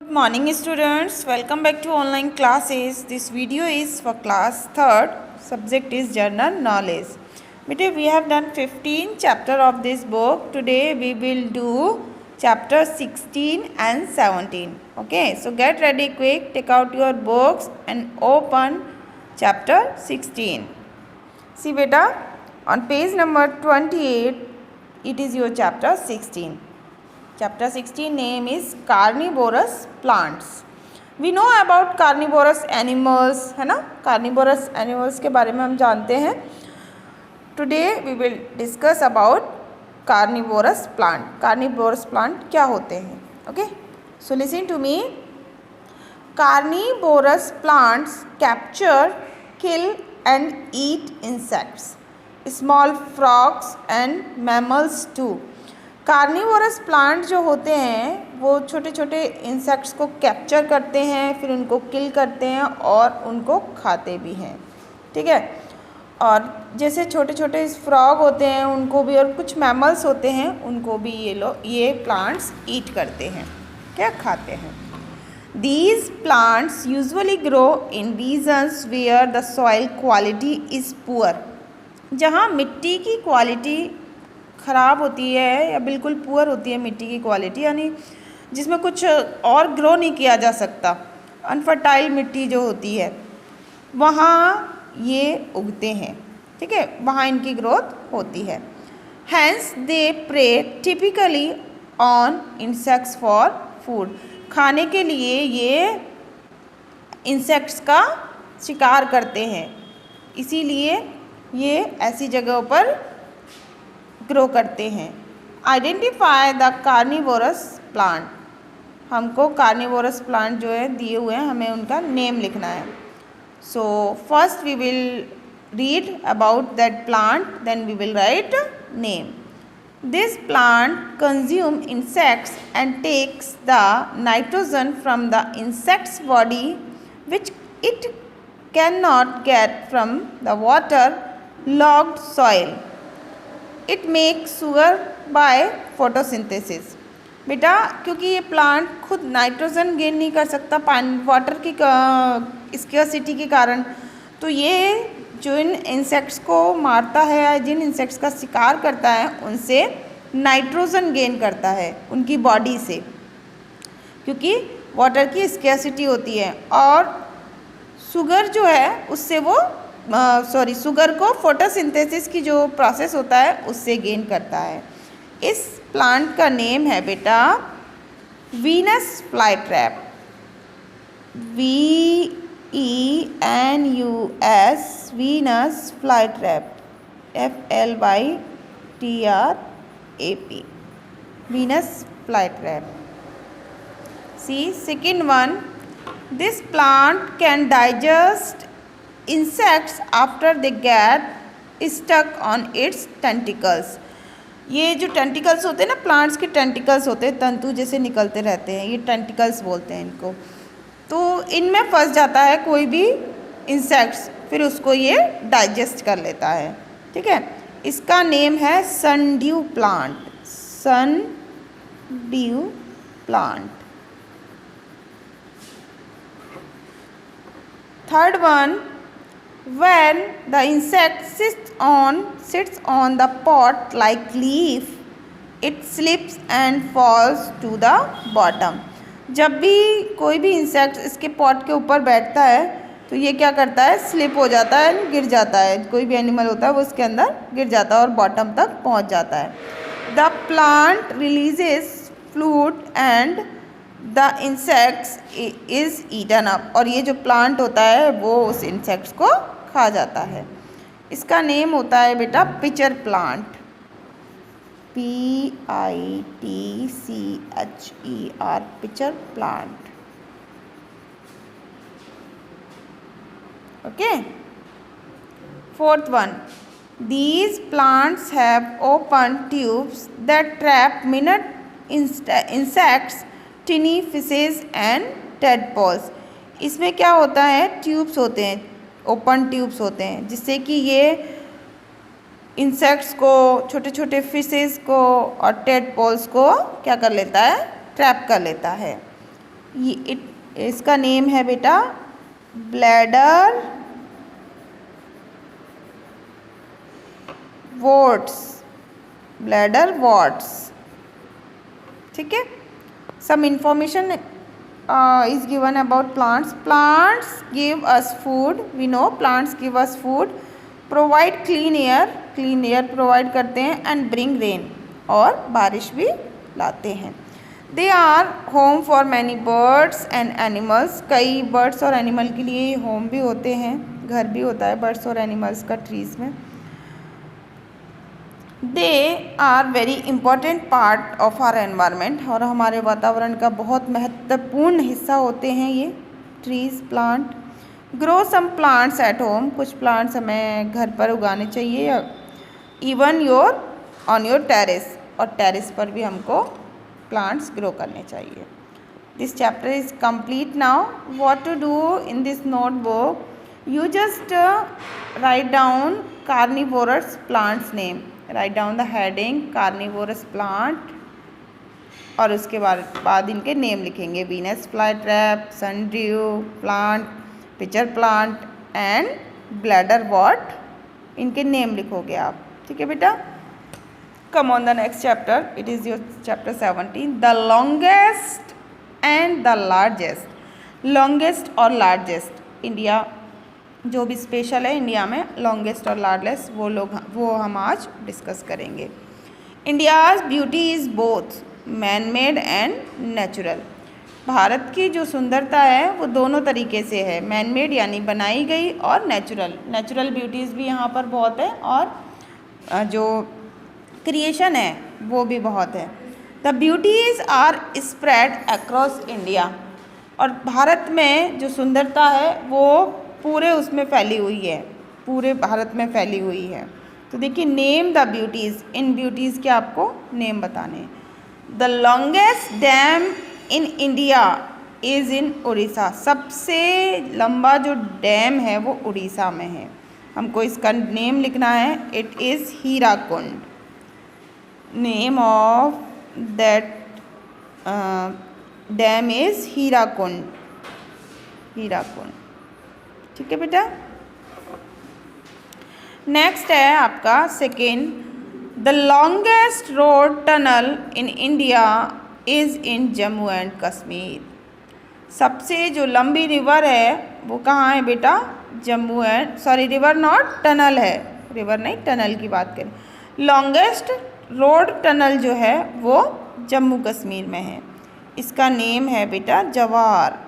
Good morning students, welcome back to online classes. This video is for class 3rd, subject is general knowledge. Beta, we have done 15 chapter of this book. Today we will do chapter 16 and 17. Okay, so get ready quick, take out your books and open chapter 16. See beta, on page number 28, it is your chapter 16. Chapter 16 name is carnivorous plants. We know about carnivorous animals, है ना? Carnivorous animals के बारे में हम जानते हैं. Today we will discuss about carnivorous plant. Carnivorous plant क्या होते हैं? Okay? So listen to me. Carnivorous plants capture, kill and eat insects, small frogs and mammals too. Carnivorous plant जो होते हैं वो छोटे छोटे इंसेक्ट्स को कैप्चर करते हैं, फिर उनको किल करते हैं और उनको खाते भी हैं. ठीक है. और जैसे छोटे छोटे फ्रॉग होते हैं उनको भी, और कुछ मैमल्स होते हैं उनको भी ये प्लांट्स ईट करते हैं, क्या खाते हैं. These plants usually grow in regions where the soil quality is poor. जहाँ मिट्टी की क्वालिटी ख़राब होती है या बिल्कुल पुअर होती है मिट्टी की क्वालिटी, यानी जिसमें कुछ और ग्रो नहीं किया जा सकता, अनफर्टाइल मिट्टी जो होती है वहाँ ये उगते हैं. ठीक है, वहाँ इनकी ग्रोथ होती है. Hence they prey typically on insects for food. खाने के लिए ये इंसेक्ट्स का शिकार करते हैं, इसीलिए ये ऐसी जगहों पर ग्रो करते हैं. Identify the carnivorous plant. हमको कार्निवोरस प्लांट जो है दिए हुए हैं, हमें उनका नेम लिखना है. So first we will read about that plant, then we will write name. This plant consume insects and takes the nitrogen from the insects body which it can not get from the water logged soil. It make sugar by photosynthesis. बेटा क्योंकि ये plant खुद nitrogen gain नहीं कर सकता पानी water की scarcity के कारण, तो ये जो इन इंसेक्ट्स को मारता है या जिन इंसेक्ट्स का शिकार करता है उनसे नाइट्रोजन गेन करता है उनकी बॉडी से, क्योंकि वाटर की स्केर्सिटी होती है. और शुगर जो है उससे वो शुगर को फोटोसिंथेसिस की जो प्रोसेस होता है उससे गेन करता है. इस प्लांट का नेम है बेटा Venus fly trap. VENUS Venus fly trap, FLYTRAP, Venus fly trap. See second one, this plant can digest insects after they get stuck on its tentacles. ये जो टेंटिकल्स होते हैं ना, प्लांट्स के टेंटिकल्स होते हैं, तंतु जैसे निकलते रहते हैं, ये टेंटिकल्स बोलते हैं इनको. तो इनमें फंस जाता है कोई भी इंसेक्ट्स, फिर उसको ये डाइजेस्ट कर लेता है. ठीक है, इसका नेम है sundew plant. Sundew plant. Third one, when the insect sits on the pot like leaf, it slips and falls to the bottom. जब भी कोई भी इंसेक्ट इसके पॉट के ऊपर बैठता है तो ये क्या करता है, स्लिप हो जाता है, गिर जाता है. कोई भी एनिमल होता है वो इसके अंदर गिर जाता है और बॉटम तक पहुंच जाता है. The plant releases fluid and the insects is eaten up. और ये जो प्लांट होता है वो उस इंसेक्ट्स को खा जाता है. इसका नेम होता है बेटा pitcher plant, PITCHER, pitcher plant. Okay. Fourth one, these plants have open tubes that trap minute insects, टिनी fishes and tadpoles. इसमें क्या होता है, ट्यूब्स होते हैं, ओपन ट्यूब्स होते हैं, जिससे कि ये इंसेक्ट्स को, छोटे छोटे फिशेस को और टेडपोल्स को क्या कर लेता है, ट्रैप कर लेता है. ये इसका नेम है बेटा ब्लैडर वॉट्स, ब्लैडर वॉट्स। ठीक है। Some information is given about plants. Plants give us food, we know plants give us food, provide clean air provide करते हैं, एंड ब्रिंग रेन, और बारिश भी लाते हैं। They are home for many birds and animals, कई birds और animal के लिए होम भी होते हैं, घर भी होता है बर्ड्स और एनिमल्स का ट्रीज़ में। They are very important part of our environment, और हमारे वातावरण का बहुत महत्वपूर्ण हिस्सा होते हैं ये trees, plant. Grow some plants at home, कुछ प्लांट्स हमें घर पर उगाने चाहिए, इवन ऑन योर टेरेस, और टेरेस पर भी हमको प्लांट्स ग्रो करने चाहिए। This chapter is complete now. What to do in this notebook, you just write down carnivorous plants name, write down the heading carnivorous plant, और उसके बाद इनके नेम लिखेंगे, Venus fly trap, sundew plant, pitcher plant and bladder what, इनके name लिखोगे आप। ठीक है बेटा। Come on the next chapter, it is your chapter 17, the longest and the largest. Longest और लार्जेस्ट, इंडिया जो भी स्पेशल है इंडिया में, लॉन्गेस्ट और लार्जेस्ट वो हम आज डिस्कस करेंगे। India's beauty is both man made and natural. Bharat की जो सुंदरता है वो दोनों तरीके से है, मैन मेड यानी बनाई गई, और नेचुरल ब्यूटीज़ भी यहाँ पर बहुत है, और जो क्रिएशन है वो भी बहुत है। The beauties are spread across India, और भारत में जो सुंदरता है वो पूरे उसमें फैली हुई है, पूरे भारत में फैली हुई है। तो देखिए, name the beauties, in beauties के आपको नेम बताने हैं। The longest dam in India is in Orissa, सबसे लंबा जो डैम है वो उड़ीसा में है। हमको इसका नेम लिखना है, it is Hirakud. Name of that dam is Hirakud, Hirakud. ठीक है बेटा। नेक्स्ट है आपका second, the longest road tunnel in India is in Jammu and Kashmir. सबसे जो लंबी रिवर है वो कहाँ है बेटा, Jammu and, sorry river not, tunnel है, रिवर नहीं टनल की बात करें। लॉन्गेस्ट रोड टनल जो है वो जम्मू कश्मीर में है, इसका नेम है बेटा जवार।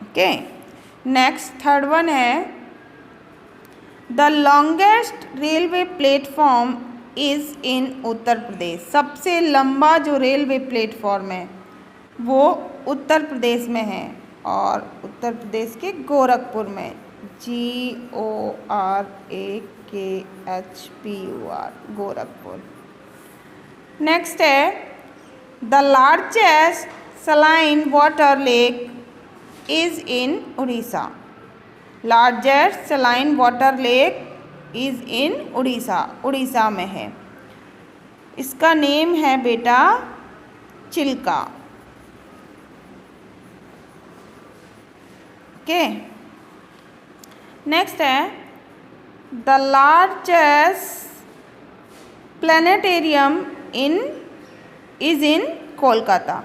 ओके। नेक्स्ट थर्ड वन है, the longest railway platform is in Uttar Pradesh. सबसे लंबा जो रेलवे प्लेटफॉर्म है वो उत्तर प्रदेश में है, और उत्तर प्रदेश के गोरखपुर में, GORAKHPUR, गोरखपुर। नेक्स्ट है, the largest saline water lake is in Orissa. Largest saline water lake is in Orissa, Orissa में है, इसका नेम है बेटा चिल्का। ओके। नेक्स्ट है, the largest planetarium is in Kolkata.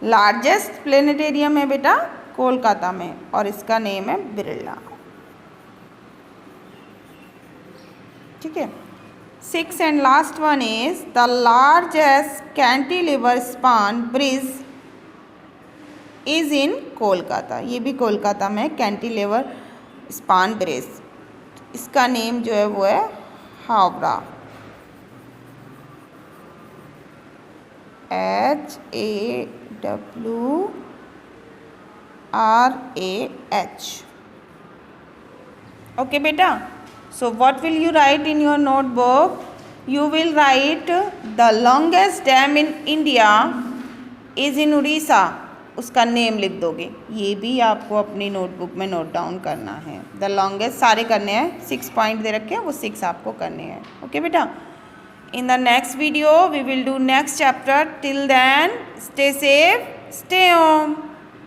Largest planetarium है बेटा कोलकाता में, और इसका नेम है बिरला। ठीक है। Six and last one is the largest cantilever span bridge is in Kolkata. ये भी कोलकाता में कैंटिलीवर स्पान ब्रिज, इसका नेम जो है वो है हावड़ा, HAWRAH। ओके बेटा। So what will you write in your notebook? You will write the longest dam in India is in Odisha, उसका नेम लिख दोगे। ये भी आपको अपनी नोटबुक में नोट डाउन करना है। द लॉन्गेस्ट सारे करने हैं, 6 पॉइंट दे रखे हैं, वो 6 आपको करने हैं। ओके बेटा। In the next video, we will do next chapter. Till then, stay safe, stay home.